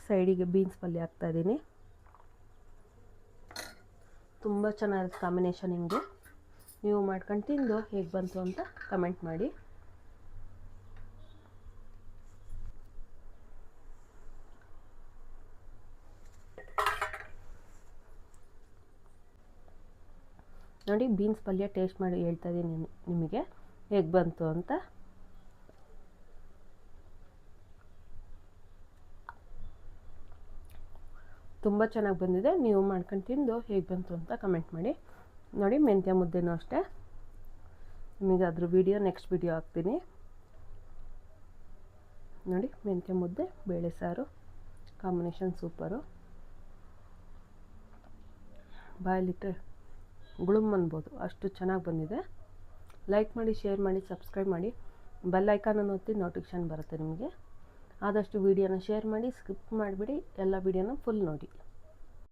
ಸೈಡಿಗೆ ಬೀನ್ಸ್ ಪಲ್ಯ ಹಾಕ್ತಾಯಿದ್ದೀನಿ. ತುಂಬ ಚೆನ್ನಾಗಿರುತ್ತೆ ಕಾಂಬಿನೇಷನ್. ಹಿಂಗೆ ನೀವು ಮಾಡ್ಕೊಂಡು ತಿಂದು ಹೇಗೆ ಬಂತು ಅಂತ ಕಮೆಂಟ್ ಮಾಡಿ. ನೋಡಿ ಬೀನ್ಸ್ ಪಲ್ಯ ಟೇಸ್ಟ್ ಮಾಡಿ ಹೇಳ್ತಾ ಇದ್ದೀನಿ ನಿಮಗೆ ಹೇಗೆ ಬಂತು ಅಂತ. ತುಂಬ ಚೆನ್ನಾಗಿ ಬಂದಿದೆ. ನೀವು ಮಾಡ್ಕೊಂಡು ತಿಂದು ಹೇಗೆ ಬಂತು ಅಂತ ಕಮೆಂಟ್ ಮಾಡಿ. ನೋಡಿ ಮೆಂತ್ಯ ಮುದ್ದೆನೂ ಅಷ್ಟೇ, ನಿಮಗೆ ಅದ್ರ ವಿಡಿಯೋ ನೆಕ್ಸ್ಟ್ ವಿಡಿಯೋ ಹಾಕ್ತೀನಿ. ನೋಡಿ ಮೆಂತ್ಯ ಮುದ್ದೆ ಬೇಳೆ ಸಾರು ಕಾಂಬಿನೇಷನ್ ಸೂಪರು. ಬಾಯಲ್ಲಿಟ್ಟರೆ ಗುಳುಮ್ ಅನ್ಬೋದು, ಅಷ್ಟು ಚೆನ್ನಾಗಿ ಬಂದಿದೆ. ಲೈಕ್ ಮಾಡಿ, ಶೇರ್ ಮಾಡಿ, ಸಬ್ಸ್ಕ್ರೈಬ್ ಮಾಡಿ, ಬೆಲ್ ಐಕಾನನ್ನು ಒತ್ತಿ ನೋಟಿಫಿಕೇಷನ್ ಬರುತ್ತೆ ನಿಮಗೆ. ಆದಷ್ಟು ವೀಡಿಯೋನ ಶೇರ್ ಮಾಡಿ, ಸ್ಕಿಪ್ ಮಾಡಿಬಿಡಿ, ಎಲ್ಲ ವೀಡಿಯೋನ ಫುಲ್ ನೋಡಿ.